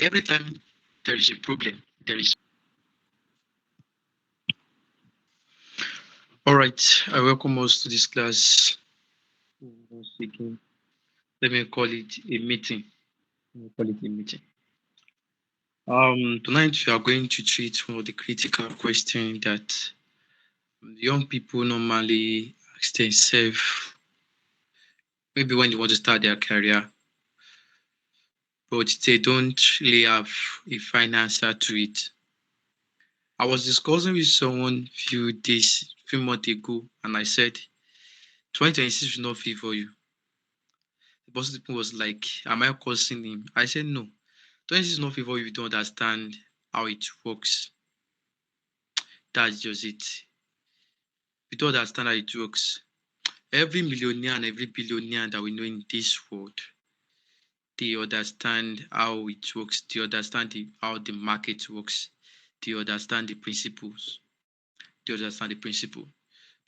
Every time there is a problem, there is. All right, I welcome us to this class. Once again, let me call it a meeting. Let me call it a meeting. Tonight we are going to treat one of the critical questions that young people normally ask themselves, maybe when they want to start their career, but they don't really have a final answer to it. I was discussing with someone few months ago, and I said 2026 will not favor you. The person was like, am I cursing him? I said no. 2026 is not favor you if you don't understand how it works. That's just it. If you don't understand how it works. Every millionaire and every billionaire that we know in this world, they understand how it works. They understand how the market works. They understand the principles. They understand the principle.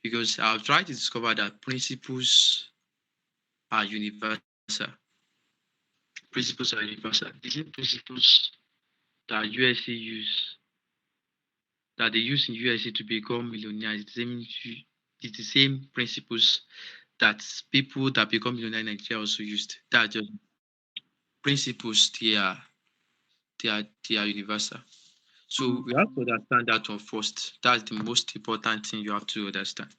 Because I've tried to discover that principles are universal. Principles are universal. The same principles that USA use, that they use in USA to become millionaires, it's the same principles that people that become millionaires in Nigeria also used. That just principles, they are universal. So we have to understand that one first. That's the most important thing you have to understand.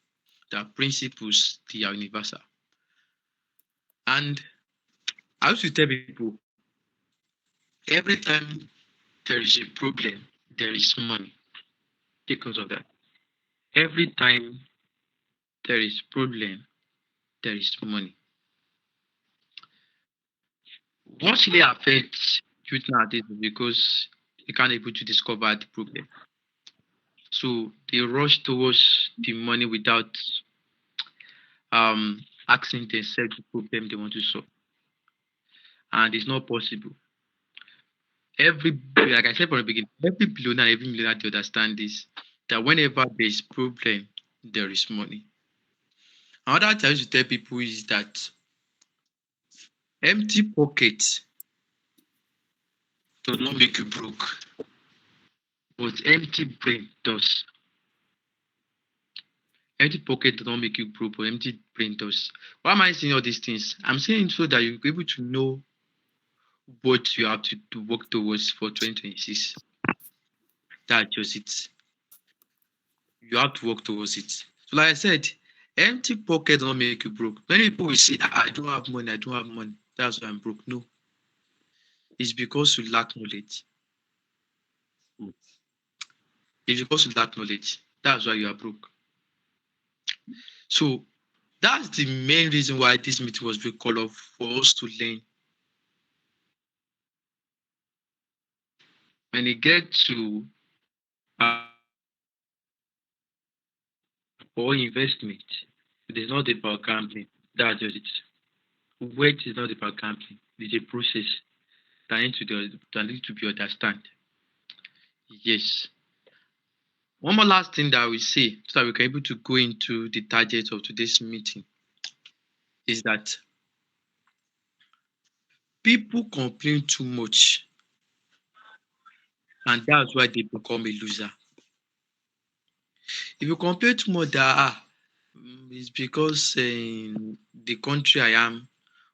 That principles, they are universal. And I used to tell people, every time there is a problem, there is money. Take note of that. Every time there is problem, there is money. What really affects youth nowadays is because they can't able to discover the problem. So they rush towards the money without asking themselves the problem they want to solve. And it's not possible. Like I said from the beginning, every billionaire, every millionaire they understand this, that whenever there is problem, there is money. Another thing I used to tell people is that empty pocket does not make you broke, but empty brain does. Empty pocket does not make you broke, but empty brain does. Why am I saying all these things? I'm saying so that you'll be able to know what you have to work towards for 2026. That's just it. You have to work towards it. So, like I said, empty pocket does not make you broke. Many people will say, I don't have money, I don't have money. That's why I'm broke. No, it's because you lack knowledge. It's because you lack knowledge. That's why you are broke. So that's the main reason why this meeting was being called off, for us to learn. When you get to or investment, it is not about gambling. That's just it. Wealth is not about gambling. It's a process that needs to be understood. Yes. One more last thing that I will say so that we can be able to go into the target of today's meeting is that people complain too much, and that's why they become a loser. If you complain too much that it's because the country I am,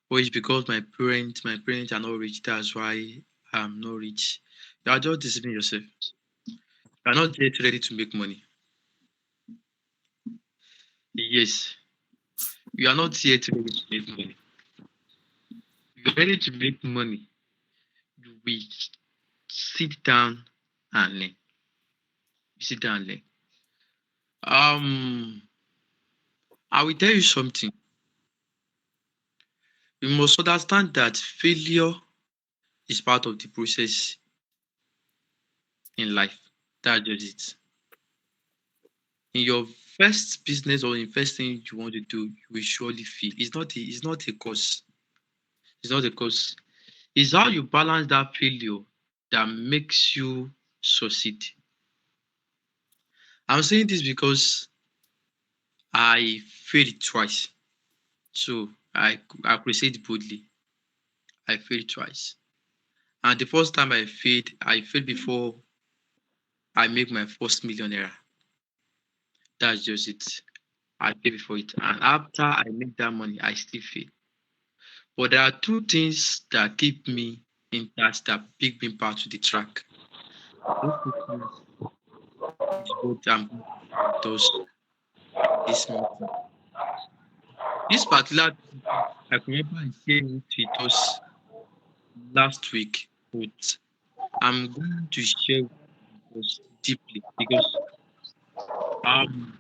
or it's because my parents are not rich, that's why I'm not rich. You are just deceiving yourself. You are not yet ready to make money. Yes, you are not yet ready to make money. If you're ready to make money, you will sit down and learn. You sit down and learn. Um, I will tell you something. You must understand that failure is part of the process in life. That's just it. In your first business or in first thing you want to do, you will surely fail. It's not a cause. It's not a cause. It's how you balance that failure that makes you succeed. I'm saying this because I failed twice. So I could say it boldly. I failed twice. And the first time I failed before I make my first millionaire. That's just it. I pay before it. And after I make that money, I still fail. But there are two things that keep me in touch that pick me back to the track. Those two things is what I'm going to share with us this morning. This particular topic, I remember I shared it with us last week, but I'm going to share it with us deeply because um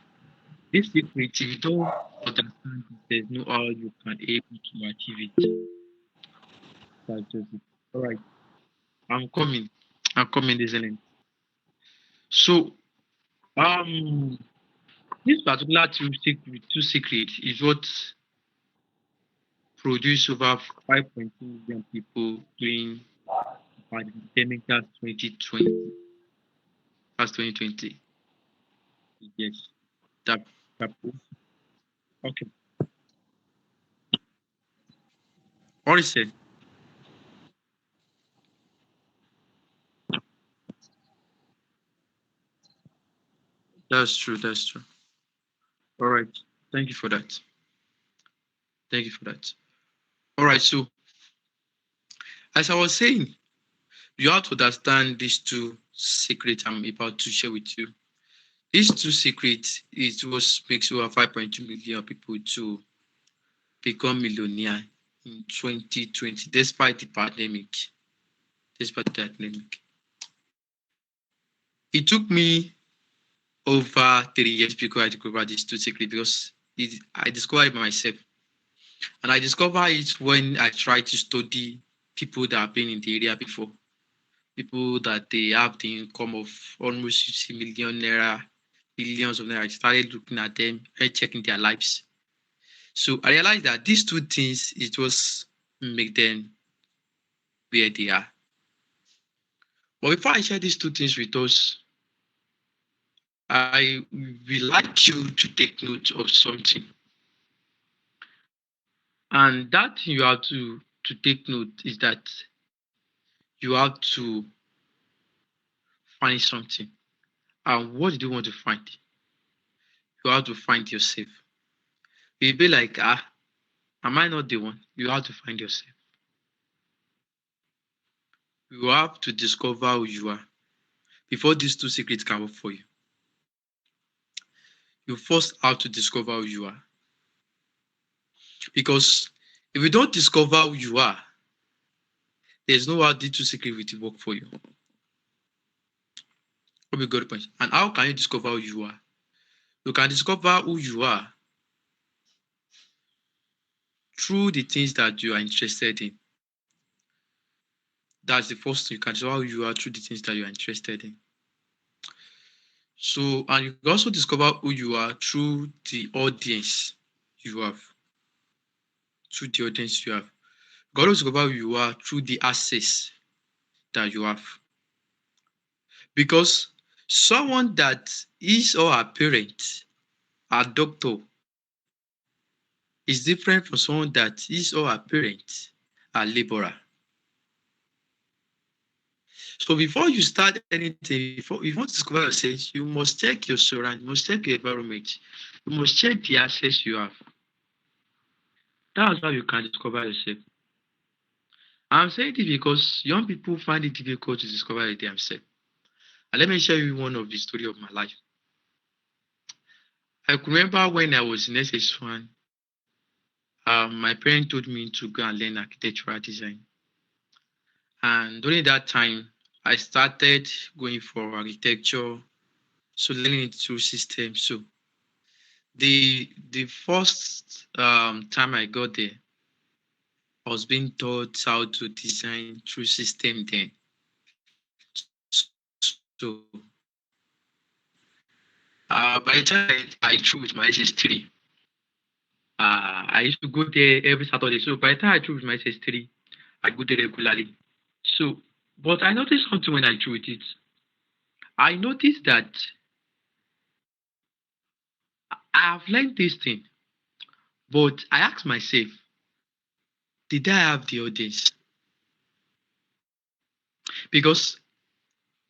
this secret, if you don't understand it, there's no how you can able to achieve it. That's just it. All right, I'm coming. I'm coming, isn't it? So um this particular two secret is what produced over 5.2 million people during the pandemic that's 2020. That's 2020. Yes. That that okay. What is it? That's true. That's true. All right. Thank you for that. Thank you for that. All right. So as I was saying, you have to understand these two secrets I'm about to share with you. These two secrets is what makes over 5.2 million people to become millionaire in 2020, despite the pandemic. Despite the pandemic. It took me over 3 years before I discovered these two secrets because I discovered it by myself. And I discovered it when I tried to study people that have been in the area before. People that they have the income of almost 60 million naira, billions of naira. I started looking at them and checking their lives. So I realized that these two things, it was make them where they are. But before I share these two things with us, I would like you to take note of something. And that you have to take note is that you have to find something. And what do you want to find? You have to find yourself. You'll be like, am I not the one? You have to find yourself. You have to discover who you are before these two secrets can work for you. You first have to discover who you are. Because if you don't discover who you are, there's no how these two secrets will work for you. Hope you got the point. And how can you discover who you are? You can discover who you are through the things that you are interested in. That's the first thing. You can discover who you are through the things that you are interested in. So, and you can also discover who you are through the audience you have. Through the audience you have. You can also discover who you are through the access that you have. Because someone that is or her parent, a doctor, is different from someone that is or her parent, a laborer. So before you start anything, before you want to discover yourself, you must check your surroundings, you must check your environment, you must check the access you have. That's how you can discover yourself. I'm saying this because young people find it difficult to discover it themselves. And let me share you one of the story of my life. I can remember when I was in SS1, my parents told me to go and learn architectural design. And during that time, I started going for architecture, so learning it through systems. So the first time I got there, I was being taught how to design through system then. So by the time I threw with my SS3, I used to go there every Saturday. So by the time I threw with my SS3, I go there regularly. So, but I noticed something when I threw with it. I noticed that I have learned this thing, but I asked myself, did I have the audience? Because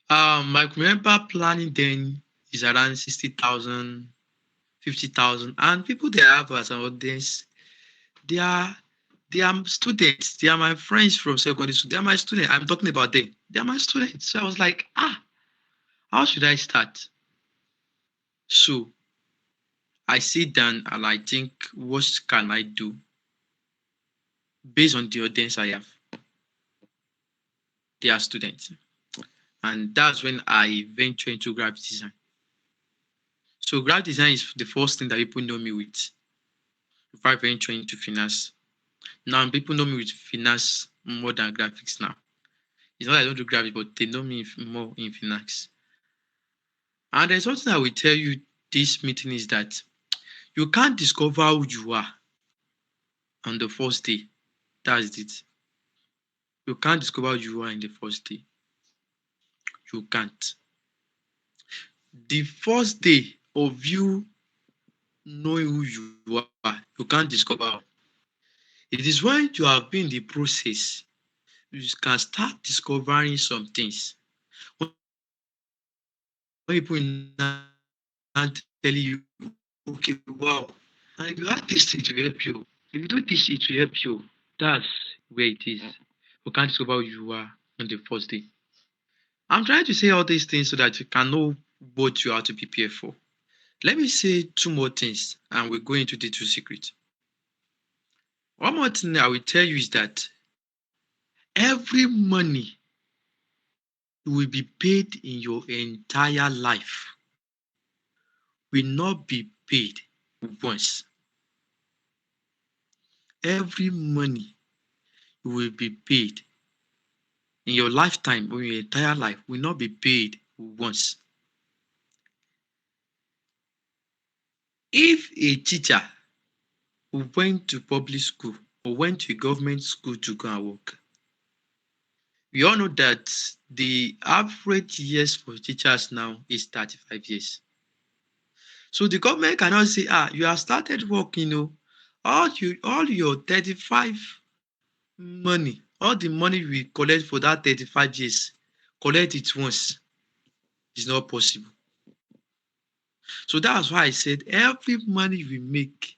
I remember planning then is around 60,000, 50,000, and people they have as an audience, they are they are students. They are my friends from secondary school. They are my students. I'm talking about them. They are my students. So I was like, how should I start? So I sit down and I think, what can I do based on the audience I have? They are students. And that's when I venture into graphic design. So graphic design is the first thing that people know me with before I venture into finance. Now people know me with finance more than graphics now. It's not that I don't do graphics, but they know me more in finance. And there's something I will tell you this meeting is that you can't discover who you are on the first day. That's it. You can't discover who you are in the first day. You can't. The first day of you knowing who you are, you can't discover. It is when you have been in the process, you can start discovering some things. When people now telling you, okay, wow, and if you add this thing to help you, if you do this, it will help you. That's where it is. You can't discover who you are on the first day. I'm trying to say all these things so that you can know what you have to prepare for. Let me say two more things and we'll go into the two secrets. One more thing I will tell you is that every money you will be paid in your entire life will not be paid once. Every money you will be paid in your lifetime or your entire life will not be paid once. If a teacher who went to public school or went to a government school to go and work, we all know that the average years for teachers now is 35 years. So the government cannot say, you have started working, all your 35 money, all the money we collect for that 35 years, collect it once. It's not possible. So that's why I said every money we make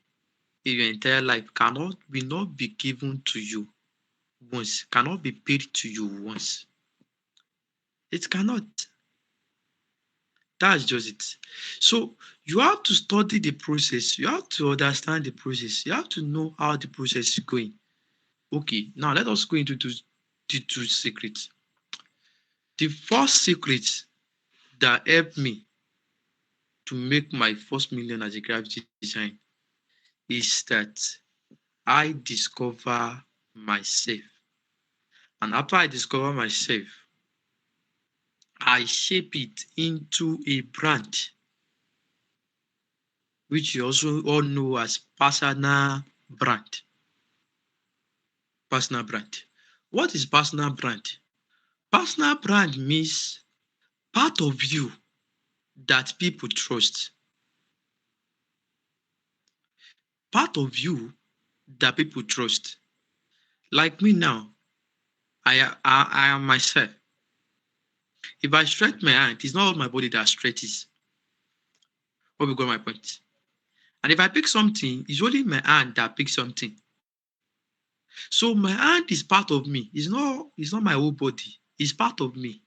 in your entire life will not be given to you once, cannot be paid to you once. It cannot. That's just it. So you have to study the process. You have to understand the process. You have to know how the process is going. Okay, now let us go into the two secrets. The first secret that helped me to make my first million as a graphic design is that I discover myself. And after I discover myself, I shape it into a brand, which you also all know as personal brand. Personal brand. What is personal brand? Personal brand means part of you that people trust. Part of you that people trust. Like me now, I am myself. If I stretch my hand, it's not all my body that stretches. What we got my point? And if I pick something, it's only my hand that picks something. So my hand is part of me. It's not my whole body. It's part of me.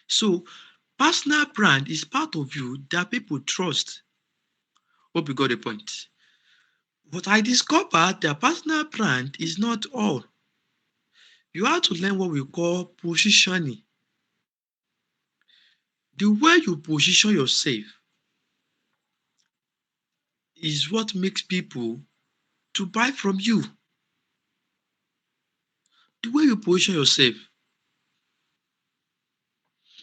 So personal brand is part of you that people trust. Hope you got the point. But I discovered that personal brand is not all. You have to learn what we call positioning. The way you position yourself is what makes people to buy from you. The way you position yourself.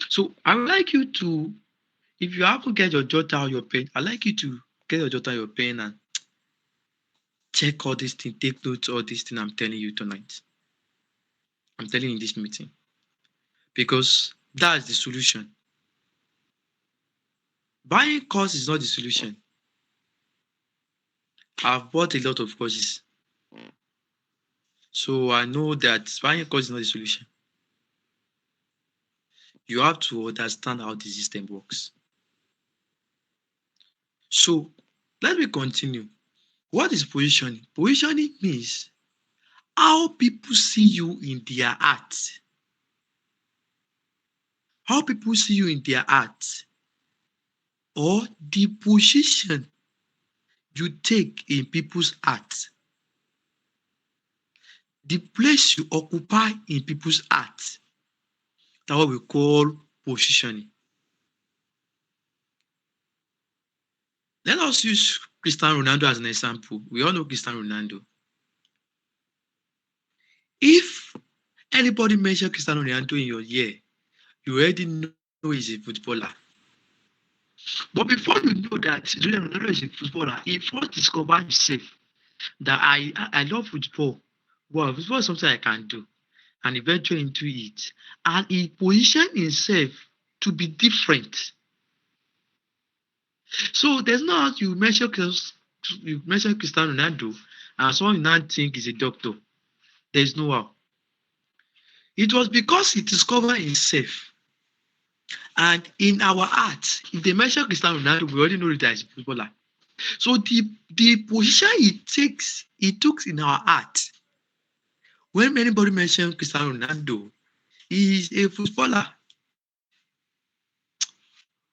So I would like you to, if you haven't get your jotter or your pen, I'd like you to get your jotter or your pen and check all these things, take notes of all these things I'm telling you tonight. I'm telling you in this meeting. Because that's the solution. Buying course is not the solution. I've bought a lot of courses. So I know that buying course is not the solution. you have to understand how the system works. So let me continue. What is positioning? Positioning means how people see you in their art. How people see you in their art, or the position you take in people's heart, the place you occupy in people's heart. That's what we call positioning. Let us use Cristiano Ronaldo as an example. We all know Cristiano Ronaldo. If anybody mention Cristiano Ronaldo in your ear, you already know he's a footballer. But before you know that Ronaldo is a footballer, he first discovered himself that I love football. Wow, football is something I can do. And he ventured into it. And he positioned himself to be different. So there's no how you mention Cristiano Ronaldo and someone you now think is a doctor. There's no how. It was because he discovered himself. And in our art, if they mention Cristiano Ronaldo, we already know that he's a footballer. So the position he took in our art, when anybody mentions Cristiano Ronaldo, he is a footballer.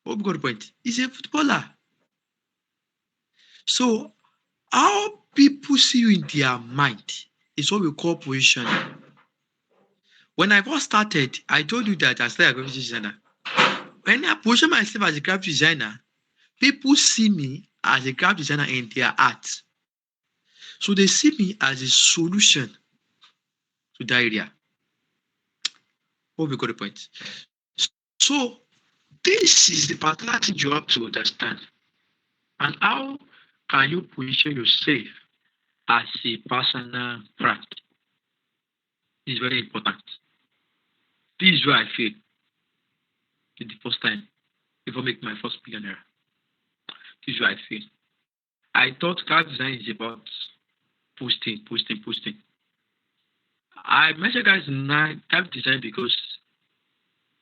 Hope you got the point. He's a footballer. So how people see you in their mind is what we call positioning. When I first started, I told you that I started a graphic designer. When I position myself as a graphic designer, people see me as a graphic designer in their art. So they see me as a solution to that area. Hope you got the point. So this is the particular thing you have to understand. And how can you position yourself as a personal brand? This is very important. This is where I feel the first time before making my first millionaire. This is where I feel. I thought graphic design is about posting. I mentioned graphic design because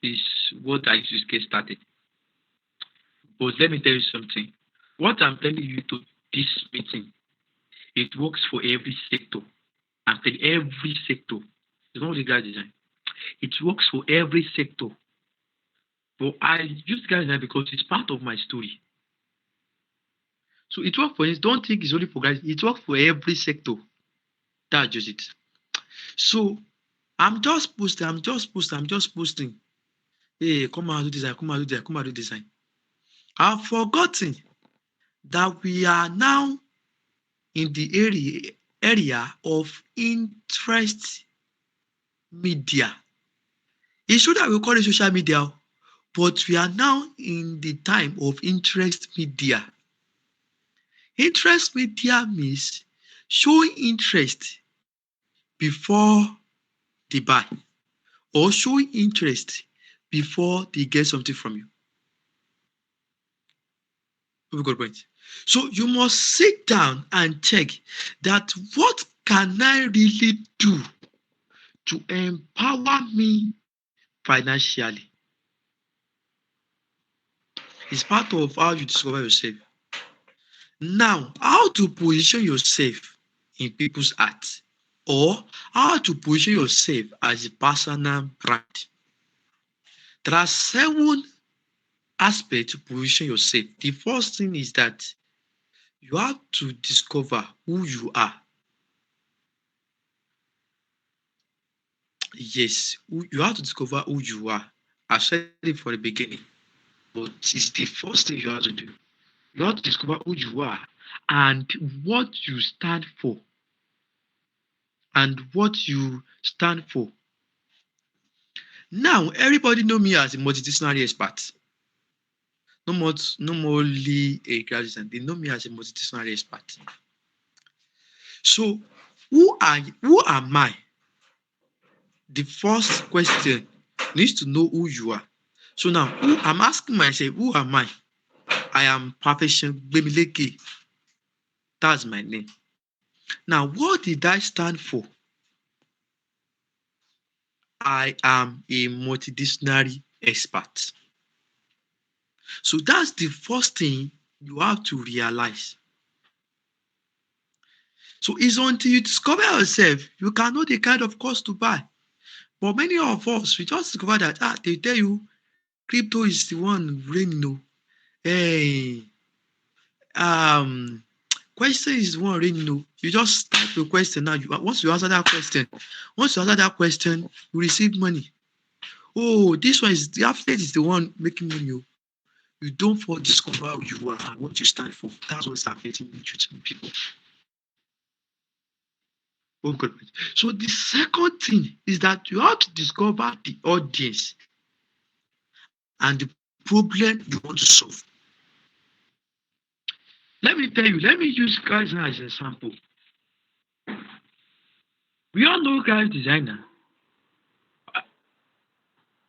it's what I used to get started. But let me tell you something. What I'm telling you to this meeting, it works for every sector. I'm telling every sector. It's not only graphic design. It works for every sector. But I use graphic design because it's part of my story. So it works for it. Don't think it's only for guys. It works for every sector. That's just it. So I'm just posting. Hey, come and do design, come and do design. I've forgotten that we are now in the area of interest media. It's true that we call it social media, but we are now in the time of interest media. Interest media means showing interest before they buy, or showing interest before they get something from you. We got a point. So you must sit down and check that what can I really do to empower me financially. It's part of how you discover yourself. Now, how to position yourself in people's hearts, or how to position yourself as a personal brand. There are 7 aspects to position yourself. The first thing is that you have to discover who you are. Yes, you have to discover who you are. I said it for the beginning, but it's the first thing you have to do. You have to discover who you are and what you stand for. Now, everybody know me as a multidisciplinary expert. No more only a graduate. They know me as a multidisciplinary expert. So, who am I? The first question needs to know who you are. So now, I'm asking myself, who am I? I am Perfection Bemileke. That's my name. Now, what did I stand for? I am a multidisciplinary expert. So that's the first thing you have to realize. So it's until you discover yourself, you can know the kind of course to buy. But many of us, we just discover that they tell you crypto is the one reigning. No. Hey, um, question is the one reigning. No. You just type your question now. Once you answer that question, you receive money. Oh, this one is the affiliate is the one making money. Oh. You don't fall discover who you are and what you stand for. That's what's affecting you to people. Oh God. So the second thing is that you have to discover the audience and the problem you want to solve. Let me tell you, let me use guys as an example. We all know graphic designer.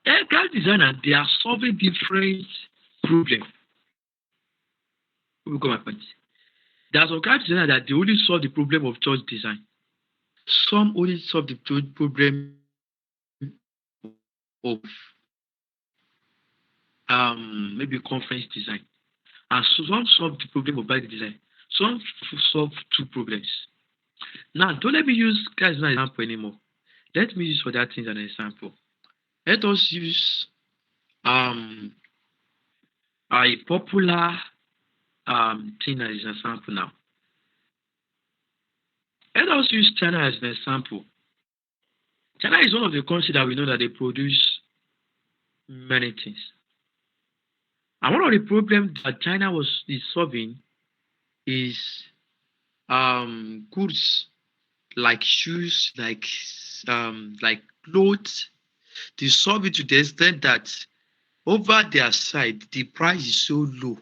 Graphic designer, they are solving different problems. We got my point. There's some graphic designer that they only solve the problem of church design. Some only solve the problem of maybe conference design. And some solve the problem of bike design. Some solve two problems. Now, don't let me use guys as an example anymore. Let me use other things as an example. Let us use a popular thing as an example now. Let us use China as an example. China is one of the countries that we know that they produce many things. And one of the problems that China is solving is goods like shoes, like clothes. They solve it to the extent that over their side the price is so low.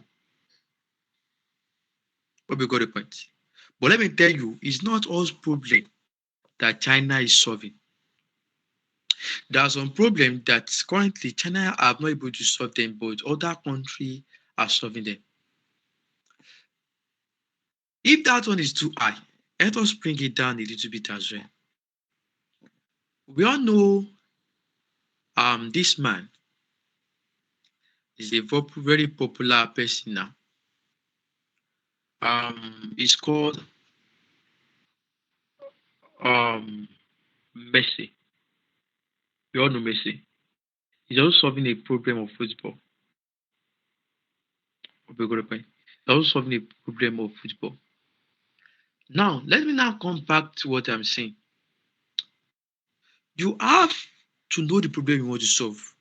But we got the point. But let me tell you, it's not all problem that China is solving. There are some problems that currently China are not able to solve them, but other countries are solving them. If that one is too high, let us bring it down a little bit as well. We all know this man is a very popular person now. It's called Messi. We all know Messi. He's also solving a problem of football. He's also solving a problem of football. Now, let me now come back to what I'm saying. You have to know the problem you want to solve.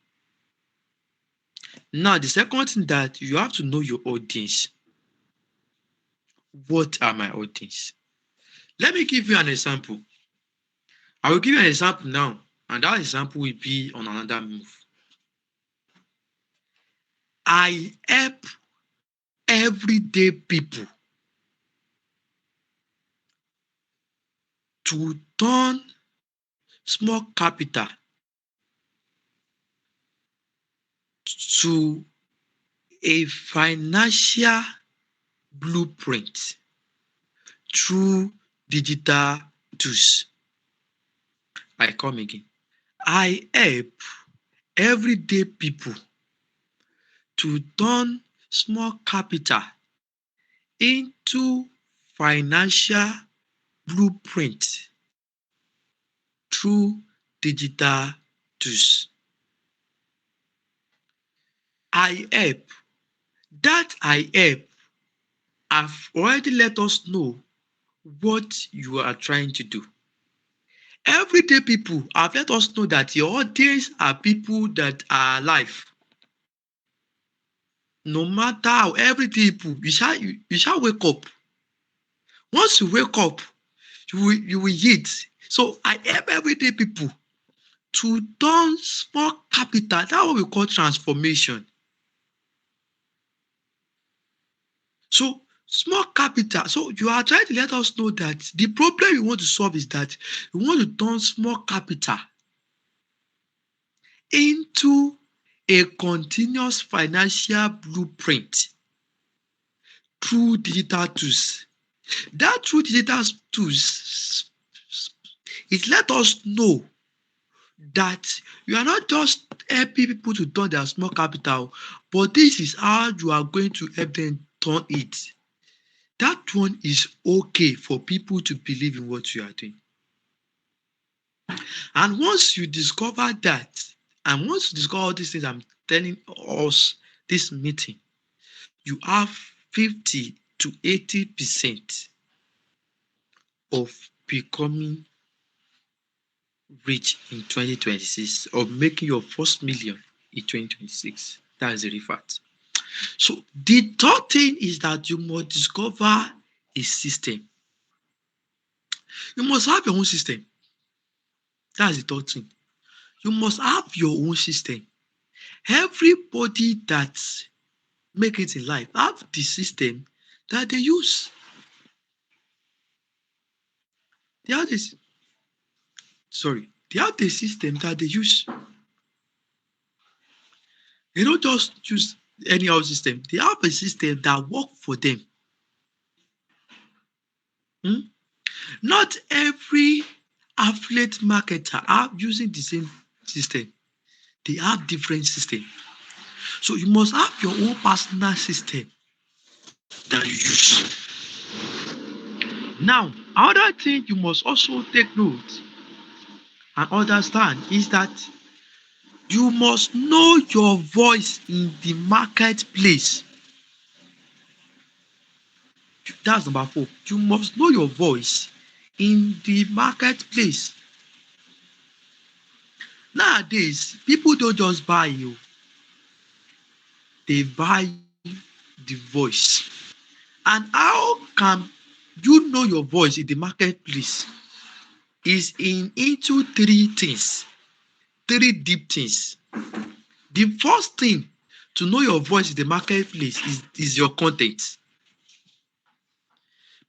Now, the second thing that you have to know your audience. What are my audience? Let me give you an example. I will give you an example now, and that example will be on another move. I help everyday people to turn small capital to a financial blueprint through digital tools. I come again. I help everyday people to turn small capital into financial blueprint through digital tools. I help. That I help have already let us know what you are trying to do. Everyday people have let us know that your audience are people that are alive. No matter how, everyday people, you shall wake up. Once you wake up, you will eat. So I help everyday people to turn small capital. That's what we call transformation. So small capital. So you are trying to let us know that the problem you want to solve is that you want to turn small capital into a continuous financial blueprint through digital tools. That through digital tools, it let us know that you are not just helping people to turn their small capital, but this is how you are going to help them turn it. That one is okay for people to believe in what you are doing. And once you discover that, and once you discover all these things I'm telling us this meeting, you have 50 to 80% of becoming rich in 2026 or making your first million in 2026. That is the real fact. So the third thing is that you must discover a system. You must have your own system. That's the third thing. You must have your own system. Everybody that make it in life have the system that they use. They have this they have the system that they use. They don't just use any other system. They have a system that work for them. Hmm? Not every affiliate marketer are using the same system. They have different system. So you must have your own personal system that you use. Now, another thing you must also take note and understand is that you must know your voice in the marketplace. That's number 4. You must know your voice in the marketplace. Nowadays, people don't just buy you, they buy the voice. And how can you know your voice in the marketplace? Is into 3 things, 3 deep things. The first thing to know your voice in the marketplace is your content.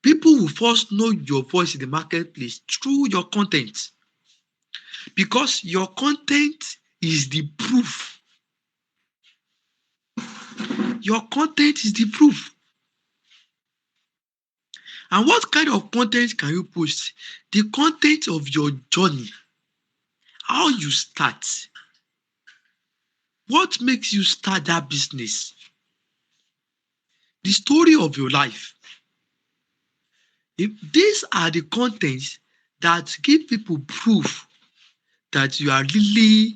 People will first know your voice in the marketplace through your content, because your content is the proof. Your content is the proof. And what kind of content can you post? The content of your journey, how you start, what makes you start that business, the story of your life. If these are the contents that give people proof that you are really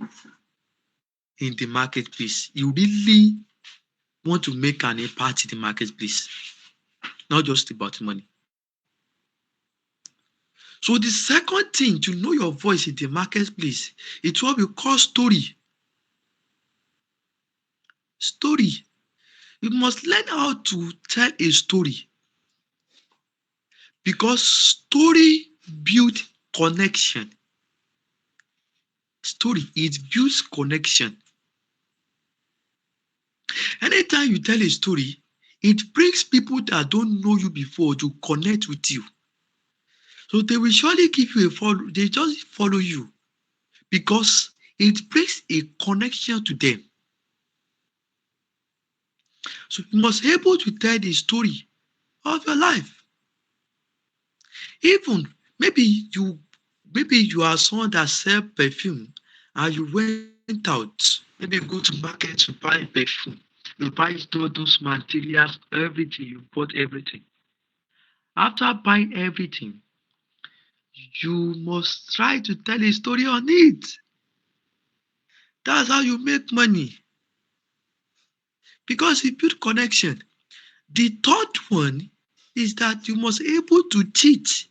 in the marketplace, you really want to make an impact in the marketplace, not just about money. So the second thing to know your voice in the marketplace, it's what we call story. Story. You must learn how to tell a story, because story build connection. Story, it builds connection. Anytime you tell a story, it brings people that don't know you before to connect with you. So they will surely give you a follow. They just follow you because it brings a connection to them. So you must be able to tell the story of your life. Even maybe you are someone that sell perfume and you went out, maybe go to market to buy perfume. You buy all those materials, everything, you bought everything. After buying everything, you must try to tell a story on it. That's how you make money, because it builds connection. The third one is that you must be able to teach,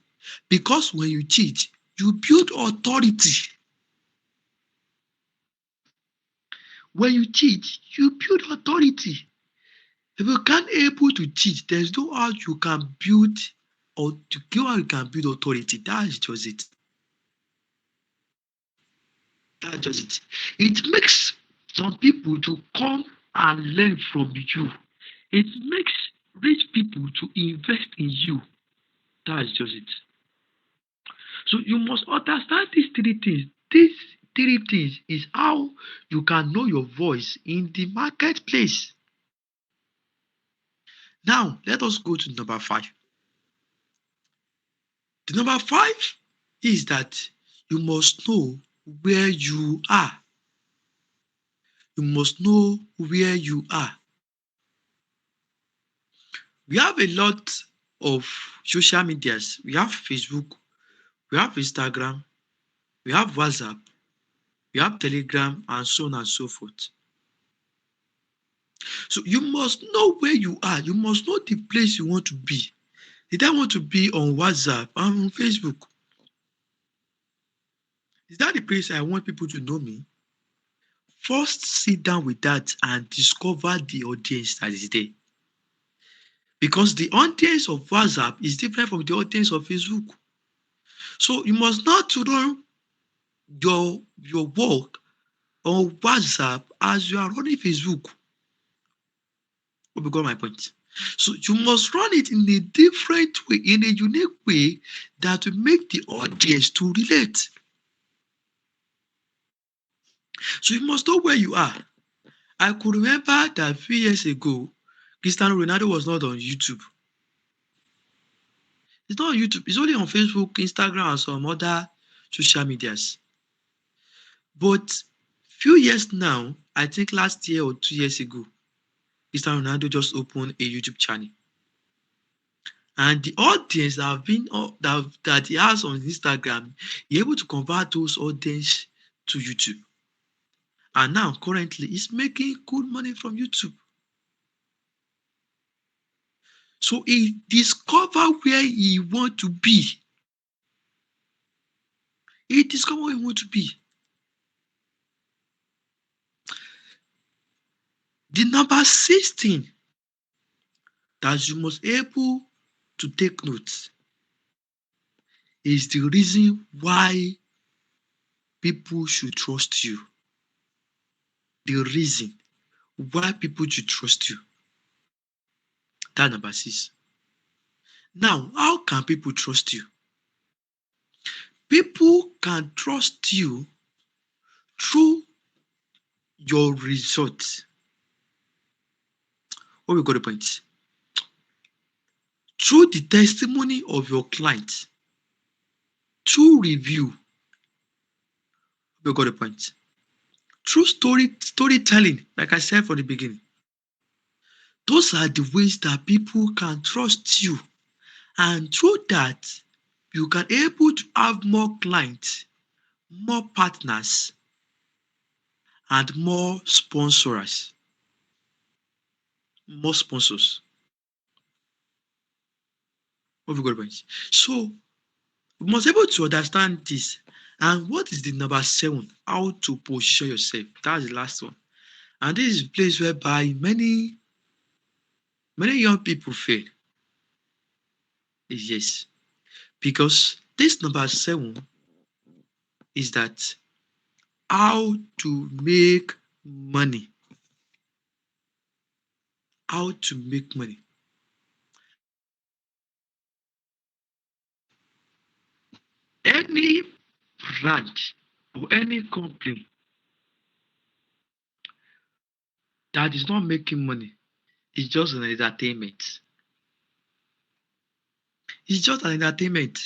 because when you teach, you build authority. When you teach, you build authority. If you can't able to teach, there's no how you can build or to go how you can build authority. That's just it. That's just it. It makes some people to come and learn from you. It makes rich people to invest in you. That's just it. So you must understand these 3 things. These 3 things is how you can know your voice in the marketplace. Now, let us go to number 5. The number 5 is that you must know where you are. you must know where you are. We have a lot of social medias. We have Facebook, we have Instagram, we have WhatsApp, we have Telegram, and so on and so forth. So you must know where you are. You must know the place you want to be. Did I want to be on WhatsApp and on Facebook? Is that the place I want people to know me? First, sit down with that and discover the audience that is there. Because the audience of WhatsApp is different from the audience of Facebook. So you must not run your work on WhatsApp as you are running Facebook. Hope you got my point. So you must run it in a different way, in a unique way that will make the audience to relate. So you must know where you are. I could remember that a few years ago, Cristiano Ronaldo was not on YouTube. It's not on YouTube, it's only on Facebook, Instagram, and some other social medias. But few years now, I think last year or 2 years ago, Cristiano Ronaldo just opened a YouTube channel. And the audience that have been that he has on Instagram, he able to convert those audience to YouTube. And now currently he's making good money from YouTube. So he discover where he want to be. He discover where he want to be. The number 16 that you must able to take note is the reason why people should trust you. The reason why people should trust you. That number 6. Now, how can people trust you? People can trust you through your results. What we got the point? Through the testimony of your client, through review. We got the point. Through storytelling, like I said from the beginning. Those are the ways that people can trust you. And through that, you can able to have more clients, more partners, and more sponsors. More sponsors. What we got the point? So we must be able to understand this. And what is the number 7? How to position yourself. That's the last one. And this is a place whereby many young people fail. Yes. Because this number 7 is that how to make money. How to make money. Any branch or any company that is not making money is just an entertainment. It's just an entertainment.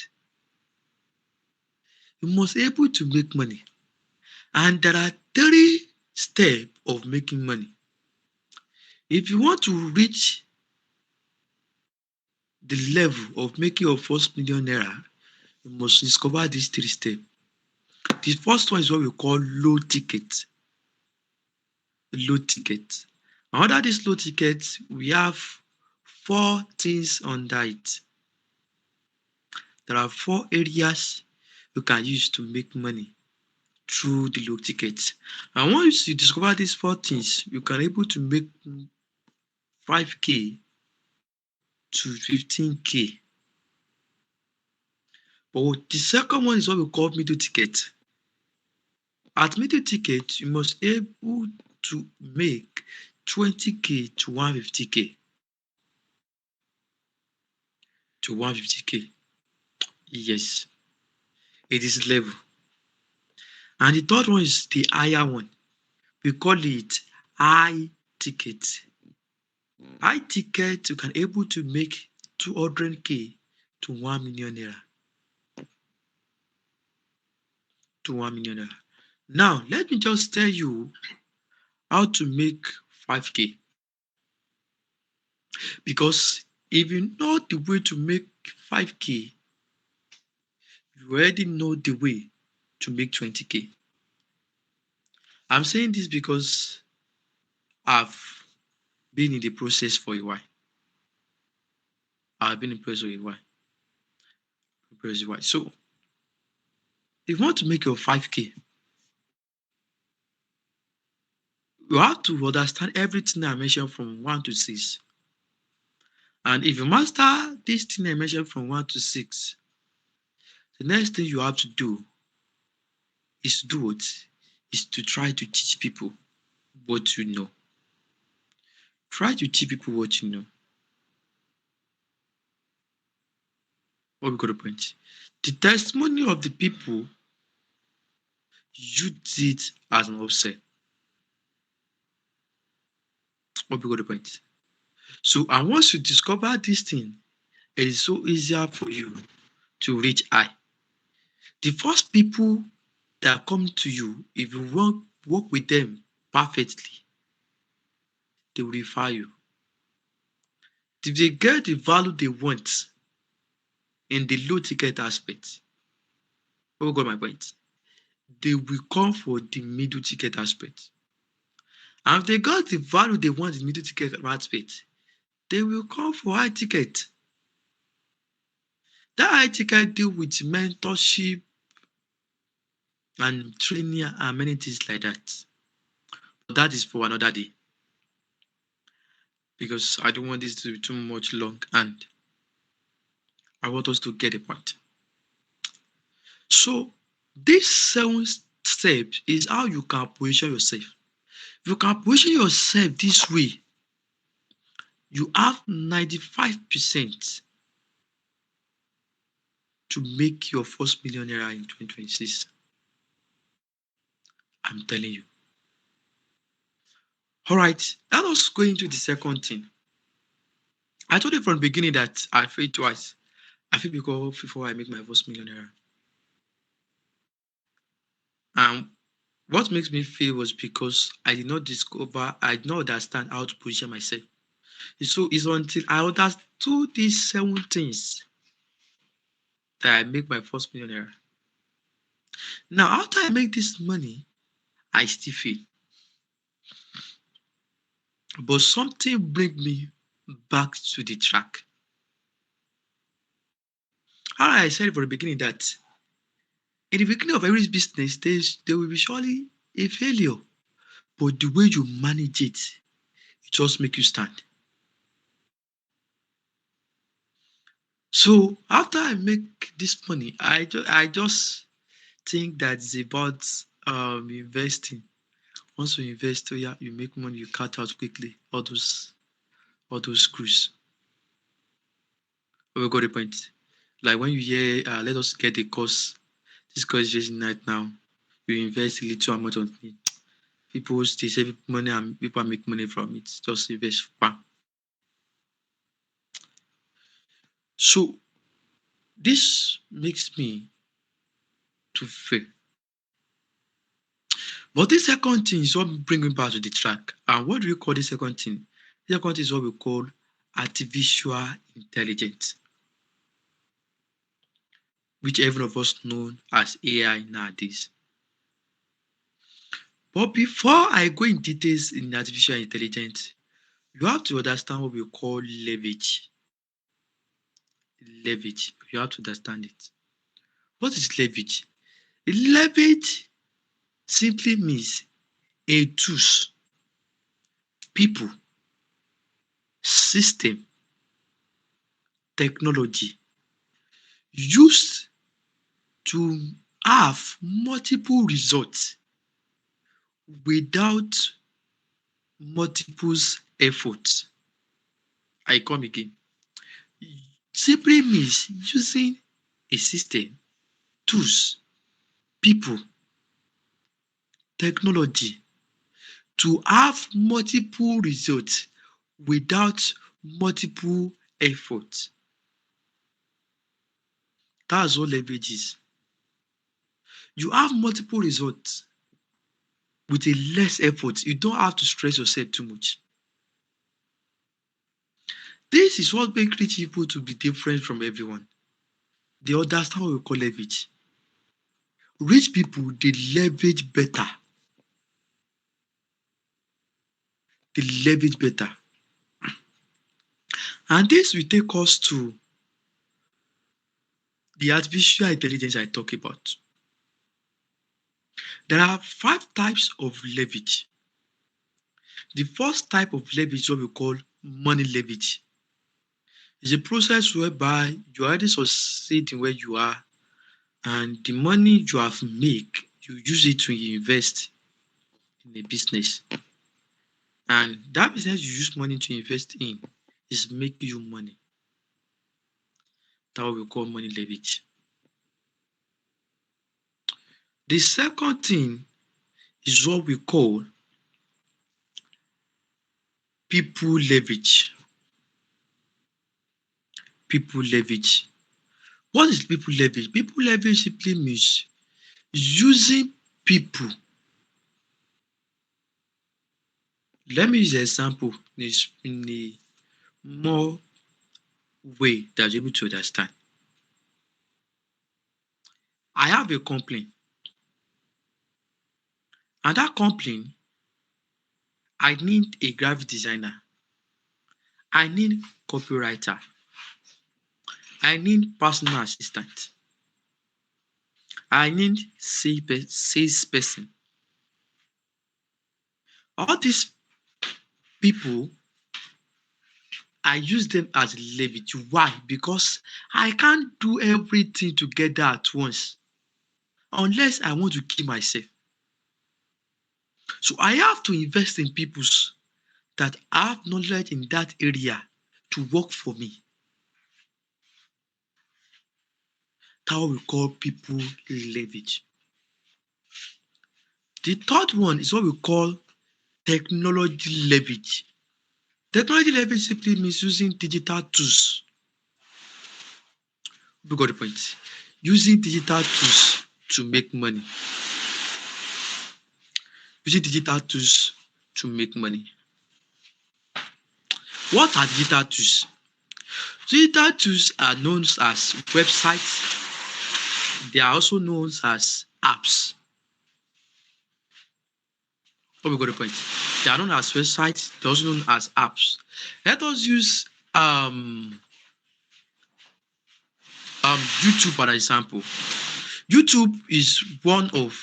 You must be able to make money. And there are 3 steps of making money. If you want to reach the level of making your first million naira, you must discover these 3 steps. The first one is what we call low ticket. Low ticket. Under this low ticket, we have 4 things under it. There are 4 areas you can use to make money through the low ticket. And once you discover these 4 things, you can able to make 5K to 15K. But the second one is what we call middle ticket. At middle ticket, you must able to make 20K to 150K. To 150K. Yes, it is level. And the third one is the higher one. We call it high ticket. High ticket, you can able to make 200K to 1 million naira. To 1 million naira. Now, let me just tell you how to make 5K. Because if you know the way to make 5K, you already know the way to make 20K. I'm saying this because I've been in the process for a while. I've been in the process for a while. So if you want to make your 5K, you have to understand everything I mentioned from 1 to 6. And if you master this thing I mentioned from 1 to 6, the next thing you have to do is to do what? Is to try to teach people what you know. Try to teach people what you know. What we got the point? The testimony of the people use it as an offset. What we got the point? So, and once you discover this thing, it is so easier for you to reach high. The first people that come to you, if you want work with them perfectly, they will refer you. If they get the value they want in the low ticket aspect, what got my point? They will come for the middle ticket aspect. And if they got the value they want in the middle ticket aspect, they will come for high ticket. That high ticket deal with mentorship and training and many things like that. But that is for another day because I don't want this to be too much long and I want us to get a point. So this 7 steps is how you can position yourself. If you can position yourself this way, you have 95% to make your first millionaire in 2026. I'm telling you. All right, let us go into the second thing. I told you from the beginning that I failed twice. I failed before I make my first millionaire. And what makes me fail was because I did not discover, I did not understand how to position myself. So it's until I understood these 7 things that I make my first millionaire. Now, after I make this money, I still fail. But something bring me back to the track. How I said from the beginning that in the beginning of every business, there will be surely a failure. But the way you manage it just make you stand. So after I make this money, I just think that it's about investing. Once you invest, oh yeah, you make money, you cut out quickly all those screws. We got the point. Like when you hear, let us get a course. This course is just right now. You invest a little amount of it. People they save money and people make money from it. Just invest. Bam. So this makes me to fail. But this second thing is what bring me back to the track. And what do we call the second thing? The second thing is what we call artificial intelligence, which every of us know as AI nowadays. But before I go in details in artificial intelligence, you have to understand what we call leverage. Leverage. You have to understand it. What is leverage? Leverage simply means a tools, people, system, technology used to have multiple results without multiple efforts. I come again. Simply means using a system, tools, people, technology to have multiple results without multiple efforts. That's what leverage is. You have multiple results with a less effort. You don't have to stress yourself too much. This is what makes rich people to be different from everyone. They understand what we call leverage. Rich people, they leverage better. They leverage better. And this will take us to the artificial intelligence I talk about. There are 5 types of leverage. The first type of leverage is what we call money leverage. It's a process whereby you already succeed in where you are, and the money you have made, you use it to invest in a business. And that business you use money to invest in is making you money. That's what we call money leverage. The second thing is what we call people leverage. People leverage. What is people leverage? People leverage simply means using people. Let me use an example in a more way that you're able to understand. I have a complaint, and that complaint, I need a graphic designer, I need copywriter, I need personal assistant, I need sales person. All these people, I use them as leverage. Why? Because I can't do everything together at once unless I want to kill myself. So I have to invest in people that have knowledge in that area to work for me. That's what we call people leverage. The third one is what we call technology leverage. Technology leverage simply means using digital tools. We got the point. Using digital tools to make money. Using digital tools to make money. What are digital tools? Digital tools are known as websites. They are also known as apps. We got the point. They are known as websites. They're also known as apps. Let us use YouTube for example. YouTube is one of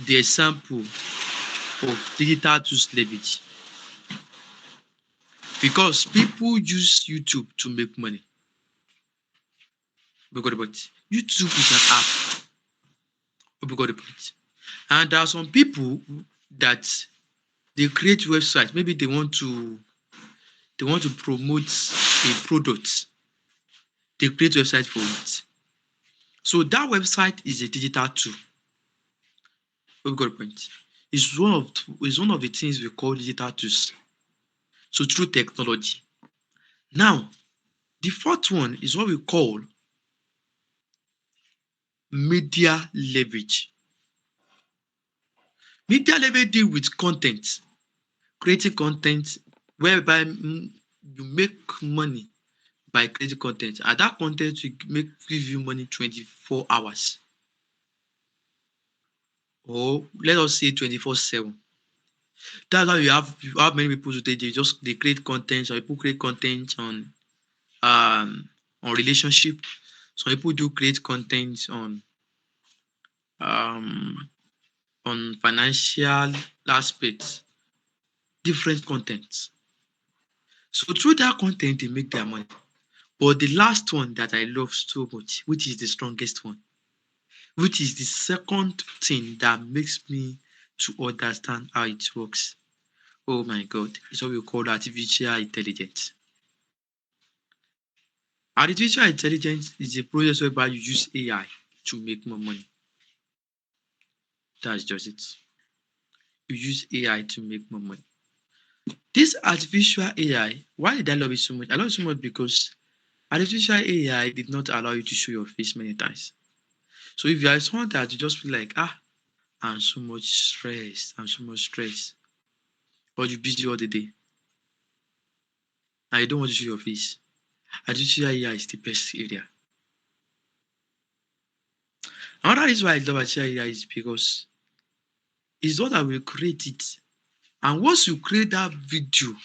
the example of digital tools leverage because people use YouTube to make money. We got the point. YouTube is an app. We got the point. And there are some people that they create websites. Maybe they want to promote a product. They create website for it. So that website is a digital tool. We got the point. It's one of the things we call digital tools. So through technology. Now, the fourth one is what we call media leverage. Media leverage deal with content, creating content whereby you make money by creating content, and that content will give you money 24 hours, or let us say 24/7. That's why you have many people today. They create content. Some people create content on relationship. Some people do create content um, on financial aspects, different contents. So through that content, they make their money. But the last one that I love so much, which is the strongest one, which is the second thing that makes me to understand how it works. Oh my God, it's what we call artificial intelligence. Artificial intelligence is a process whereby you use AI to make more money. That's just it. You use AI to make more money. This artificial AI, why did I love it so much? I love it so much because artificial AI did not allow you to show your face many times. So if you are someone that you just feel like, and so much stress and so much stress. Or you busy all the day and you don't want to show your face. Artificial AI is the best area. Another reason why I love artificial AI is because it's not that we create it. And once you create that video,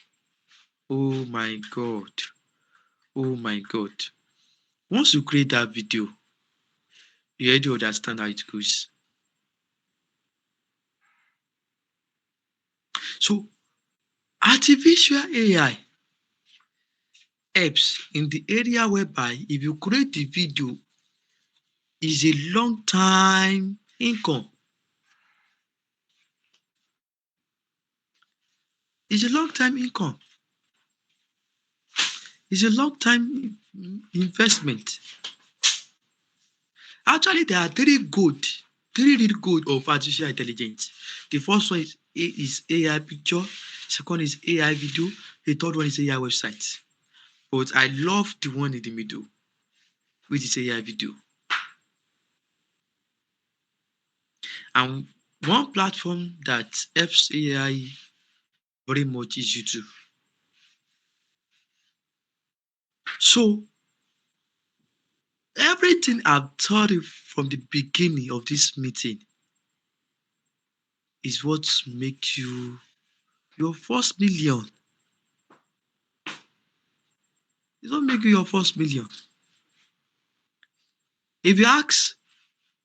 oh my God, oh my God. Once you create that video, you already understand how it goes. So artificial AI helps in the area whereby if you create the video, is a long time income. It's a long time income. It's a long time investment. Actually, there are three real good of artificial intelligence. The first one is AI picture, second is AI video, the third one is AI website. But I love the one in the middle, which is AI video. And one platform that helps AI very much is YouTube. So everything I've told you from the beginning of this meeting is what makes you your first million. It's what make you your first million. If you ask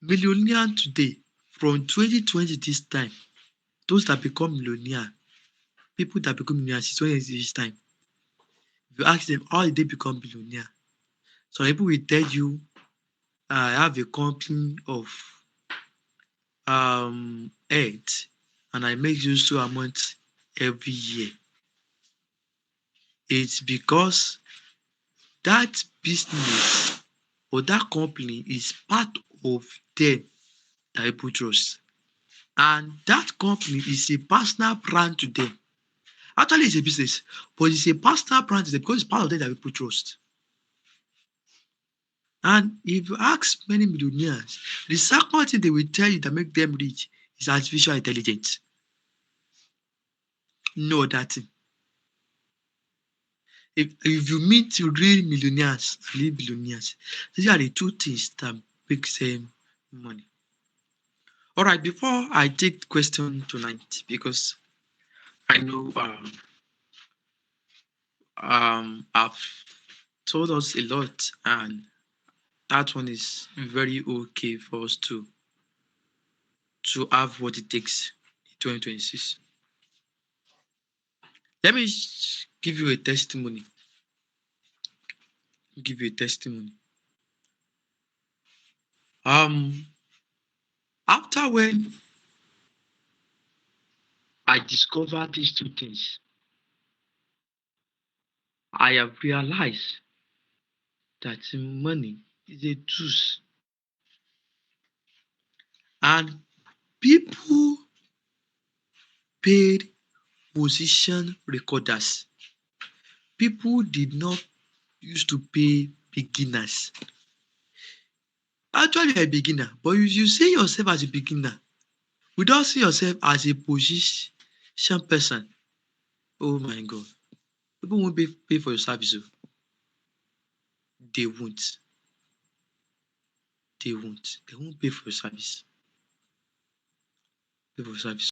millionaire today from 2020 this time, those that become millionaire, people that become millionaires is 20 this time. If you ask them how did they become billionaire, some people will tell you, I have a company of eggs and I make you so amount every year. It's because that business or that company is part of them that people trust. And that company is a personal brand to them. Actually, it's a business, but it's a personal brand to them because it's part of them that people trust. And if you ask many millionaires, the second thing they will tell you that make them rich is artificial intelligence. No other thing. If you meet real millionaires and real billionaires, these are the two things that make them money. All right, before I take the question tonight, because I know I've told us a lot, and that one is very okay for us to have what it takes in 2026. Let me give you a testimony. Give you a testimony. Um, After when I discovered these two things, I have realized that money is a tool, and people paid musician recorders. People did not used to pay beginners. Actually, you're a beginner, but you see yourself as a beginner. You don't see yourself as a position person. Oh my God. People won't pay for your service. They won't. They won't. They won't pay for your service. Pay for your service.